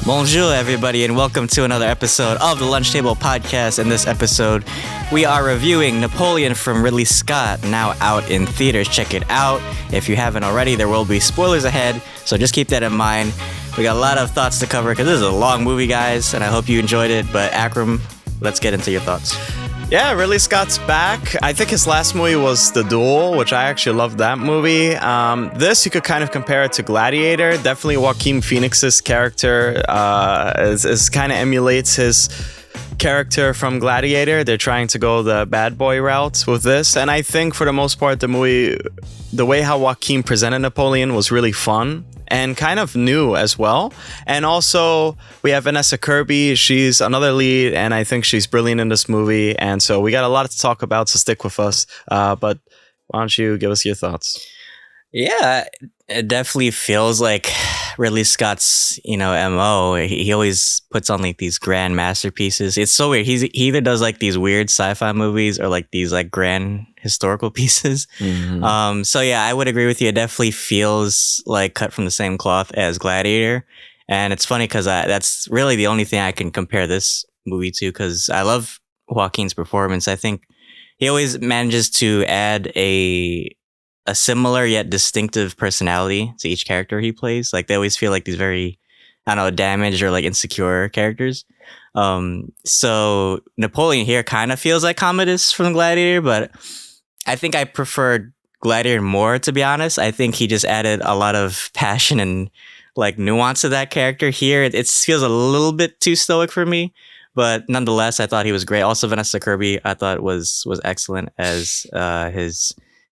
Bonjour, everybody, and welcome to another episode of the Lunch Table Podcast. In this episode, we are reviewing Napoleon from Ridley Scott, now out in theaters. Check it out. If you haven't already, there will be spoilers ahead, so just keep that in mind. We got a lot of thoughts to cover because this is a long movie, guys, and I hope you enjoyed it. But Akram, let's get into your thoughts. Yeah, Ridley Scott's back. I think his last movie was The Duel, which I actually loved that movie. This, you could kind of compare it to Gladiator. Definitely Joaquin Phoenix's character is kind of emulates his character from Gladiator. They're trying to go the bad boy route with this. And I think for the most part, the movie, the way how Joaquin presented Napoleon was really fun and kind of new as well. And also, we have Vanessa Kirby. She's another lead, and I think she's brilliant in this movie. And so we got a lot to talk about, so stick with us. But why don't you give us your thoughts? Yeah, it definitely feels like Ridley Scott's, MO. He always puts on like these grand masterpieces. It's so weird. He either does like these weird sci-fi movies or like these like grand historical pieces. Mm-hmm. So yeah, I would agree with you. It definitely feels like cut from the same cloth as Gladiator. And it's funny because that's really the only thing I can compare this movie to, because I love Joaquin's performance. I think he always manages to add a similar yet distinctive personality to each character he plays. Like they always feel like these very, damaged or like insecure characters. So Napoleon here kind of feels like Commodus from Gladiator, but I think I preferred Gladiator more, to be honest. I think he just added a lot of passion and like nuance to that character. Here it feels a little bit too stoic for me, but nonetheless, I thought he was great. Also, Vanessa Kirby, I thought was excellent as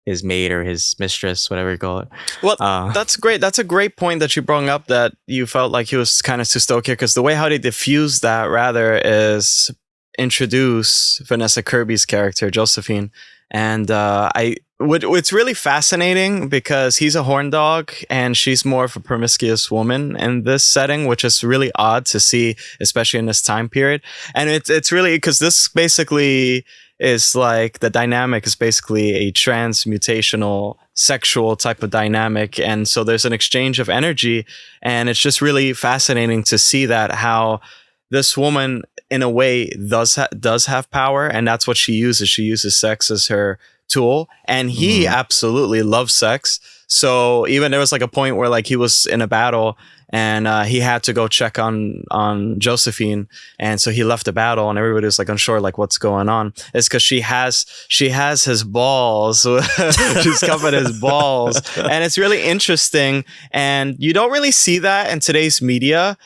his maid or his mistress, whatever you call it. Well, that's great. That's a great point that you brought up, that you felt like he was kind of too stoic here, because the way how they diffuse that rather is introduce Vanessa Kirby's character, Josephine. And it's really fascinating because he's a horn dog and she's more of a promiscuous woman in this setting, which is really odd to see, especially in this time period. And it's really because this basically is like the dynamic is basically a transmutational sexual type of dynamic. And so there's an exchange of energy, and it's just really fascinating to see that how this woman in a way does have power, and that's what she uses. She uses sex as her tool, and he absolutely loves sex. So even there was like a point where like he was in a battle and he had to go check on Josephine, and so he left the battle, and everybody was like unsure like what's going on. It's because she has his balls. She's covered his balls, and it's really interesting, and you don't really see that in today's media.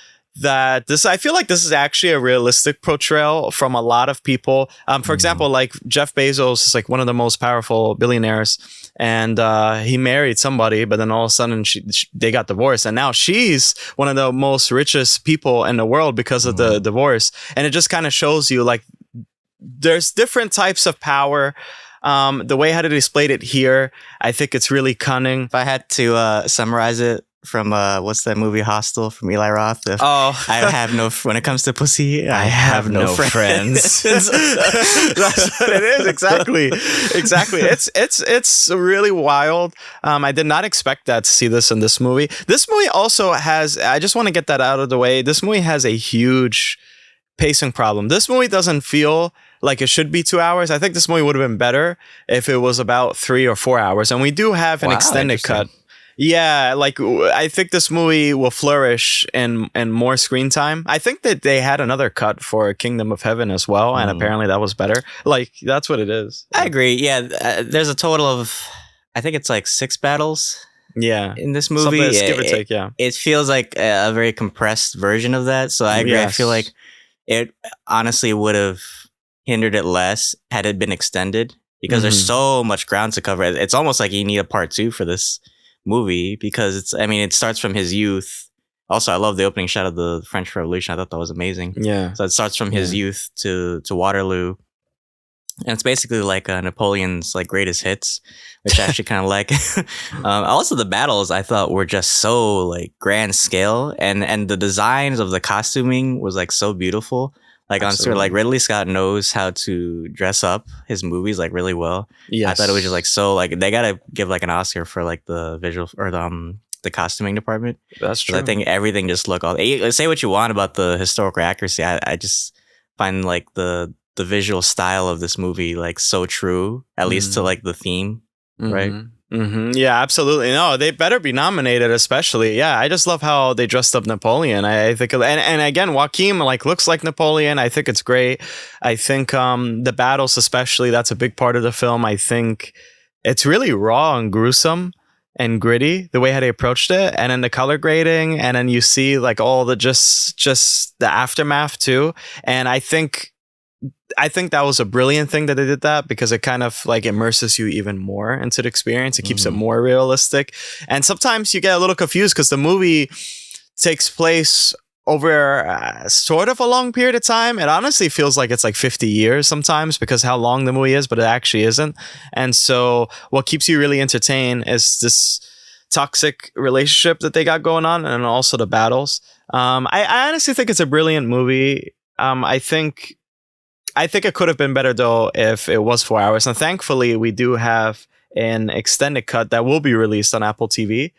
I feel like this is actually a realistic portrayal from a lot of people. For example, like Jeff Bezos is like one of the most powerful billionaires, and he married somebody, but then all of a sudden they got divorced, and now she's one of the most richest people in the world because of the divorce. And it just kind of shows you like there's different types of power. The way how they displayed it here, I think it's really cunning. If I had to summarize it from what's that movie, Hostel, from Eli Roth? When it comes to pussy, I have no friends. That's what it is. Exactly. It's really wild. I did not expect that to see this in this movie. This movie also has, I just want to get that out of the way, this movie has a huge pacing problem. This movie doesn't feel like it should be 2 hours. I think this movie would have been better if it was about 3 or 4 hours. And we do have an extended cut. Yeah, like I think this movie will flourish in more screen time. I think that they had another cut for Kingdom of Heaven as well, and apparently that was better. Like, that's what it is. I agree. Yeah, there's a total of, I think it's like 6 battles. Yeah, in this movie, give or take. Yeah, it feels like a very compressed version of that. So I agree. Yes. I feel like it honestly would have hindered it less had it been extended, because there's so much ground to cover. It's almost like you need a part 2 for this movie, because it starts from his youth. Also, I love the opening shot of the French Revolution. I thought that was amazing. Yeah. So it starts from his youth to Waterloo. And it's basically like Napoleon's like greatest hits, which I actually kind of like. Also, the battles I thought were just so like grand scale, and the designs of the costuming was like so beautiful. Like on sort of like Ridley Scott knows how to dress up his movies like really well. Yes. I thought it was just like so like they gotta give like an Oscar for like the visual or the just the costuming department. That's 'Cause true. I think everything just look all. Say what you want about the historical accuracy. I just find like the visual style of this movie like so true, at least to like the theme, right? Yeah, absolutely. No, they better be nominated, especially. Yeah, I just love how they dressed up Napoleon. I think, and again, Joaquin like looks like Napoleon. I think it's great. I think the battles, especially, that's a big part of the film. I think it's really raw and gruesome and gritty the way how they approached it, and then the color grading, and then you see like all the just the aftermath too. And I think that was a brilliant thing that they did that, because it kind of like immerses you even more into the experience. It keeps it more realistic. And sometimes you get a little confused because the movie takes place over sort of a long period of time. It honestly feels like it's like 50 years sometimes because how long the movie is, but it actually isn't. And so what keeps you really entertained is this toxic relationship that they got going on, and also the battles. I honestly think it's a brilliant movie. I think it could have been better though if it was 4 hours. And thankfully, we do have an extended cut that will be released on Apple TV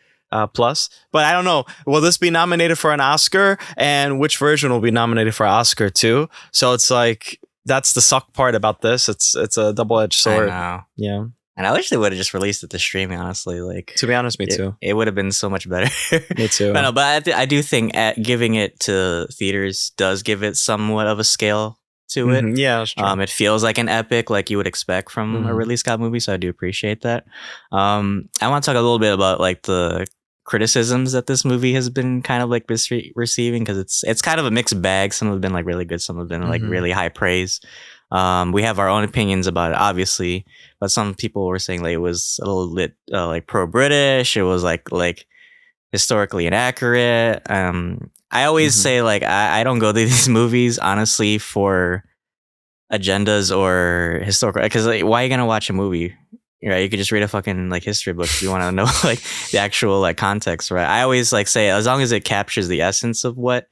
Plus. But I don't know, will this be nominated for an Oscar? And which version will be nominated for an Oscar too? So it's like, that's the suck part about this. It's a double-edged sword. I know. Yeah. And I wish they would have just released it to streaming, honestly. Like, to be honest, me too. It would have been so much better. Me too. But I do think giving it to theaters does give it somewhat of a scale to it. Yeah, that's true. It feels like an epic, like you would expect from a Ridley Scott movie. So I do appreciate that. I want to talk a little bit about like the criticisms that this movie has been kind of like receiving, because it's kind of a mixed bag. Some have been like really good, some have been like really high praise. We have our own opinions about it, obviously, but some people were saying like it was a little bit like pro-British. It was like historically inaccurate. I always say like I don't go to these movies honestly for agendas or historical, because like, why are you gonna watch a movie? Right, you could just read a fucking like history book if you want to know like the actual like context, right? I always like say as long as it captures the essence of what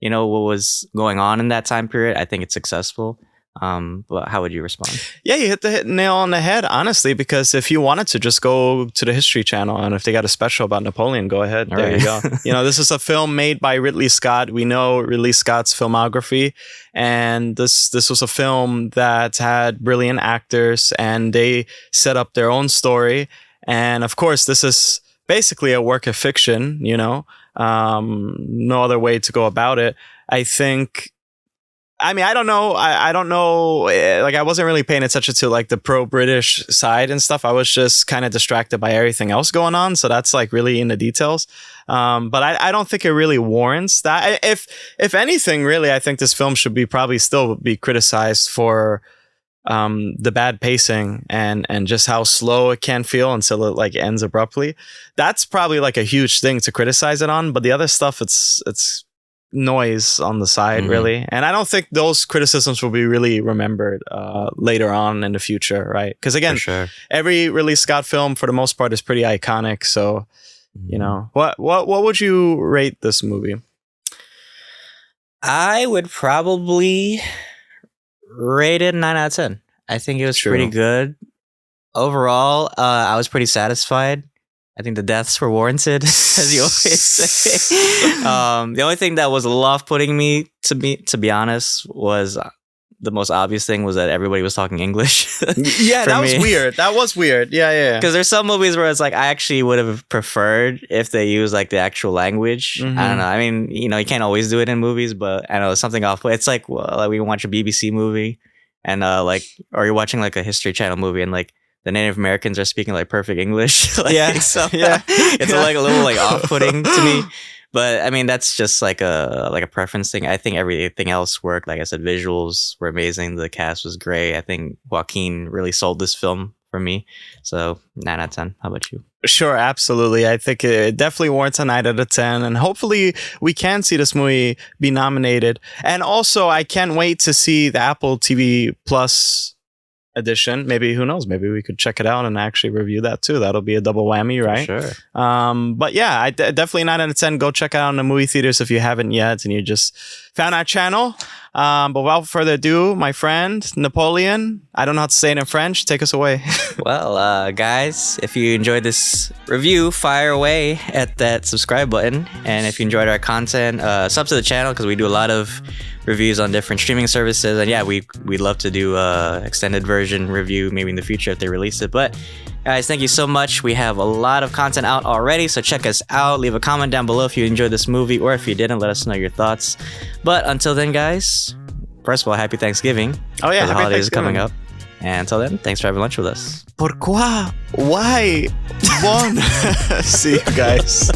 was going on in that time period, I think it's successful. But how would you respond? Yeah, you hit the nail on the head, honestly, because if you wanted to just go to the History Channel, and if they got a special about Napoleon, go ahead. All there right. you go. This is a film made by Ridley Scott. We know Ridley Scott's filmography, and this was a film that had brilliant actors, and they set up their own story. And of course, this is basically a work of fiction, no other way to go about it. I think, I mean, I don't know. I don't know. Like, I wasn't really paying attention to like the pro-British side and stuff. I was just kind of distracted by everything else going on. So that's like really in the details. But I don't think it really warrants that. If anything, really, I think this film should probably still be criticized for the bad pacing and just how slow it can feel until it like ends abruptly. That's probably like a huge thing to criticize it on. But the other stuff, it's noise on the side, really. And I don't think those criticisms will be really remembered later on in the future, right? Because again, every Ridley Scott film for the most part is pretty iconic. So what would you rate this movie? I would probably rate it 9 out of 10. I think it was pretty good overall. I was pretty satisfied. I think the deaths were warranted, as you always say. The only thing that was a little off-putting me, to be honest, was the most obvious thing was that everybody was talking English. Yeah, that was weird. That was weird. Yeah. Because there's some movies where it's like, I actually would have preferred if they use like the actual language. I don't know. I mean, you can't always do it in movies, but I know something off. It's like, well, we watch a BBC movie and or you're watching like a History Channel movie and like, the Native Americans are speaking like perfect English. So, it's like a little like off-putting to me. But I mean, that's just like a preference thing. I think everything else worked. Like I said, visuals were amazing. The cast was great. I think Joaquin really sold this film for me. So 9 out of 10. How about you? Sure, absolutely. I think it definitely warrants a 9 out of 10. And hopefully we can see this movie be nominated. And also, I can't wait to see the Apple TV Plus edition. Maybe, who knows, maybe we could check it out and actually review that too. That'll be a double whammy, right? For sure. But yeah, definitely 9 out of 10. Go check it out in the movie theaters if you haven't yet and you're just found our channel. But without further ado, my friend Napoleon, I don't know how to say it in French. Take us away. Well, guys, if you enjoyed this review, fire away at that subscribe button. And if you enjoyed our content, sub to the channel because we do a lot of reviews on different streaming services. And yeah, we'd love to do a extended version review maybe in the future if they release it. But guys, thank you so much. We have a lot of content out already, so check us out. Leave a comment down below if you enjoyed this movie, or if you didn't, let us know your thoughts. But until then, guys, first of all, happy Thanksgiving. Oh yeah, the happy holidays are Thanksgiving. coming up. And until then, thanks for having lunch with us. Pourquoi? Why? One. See you guys.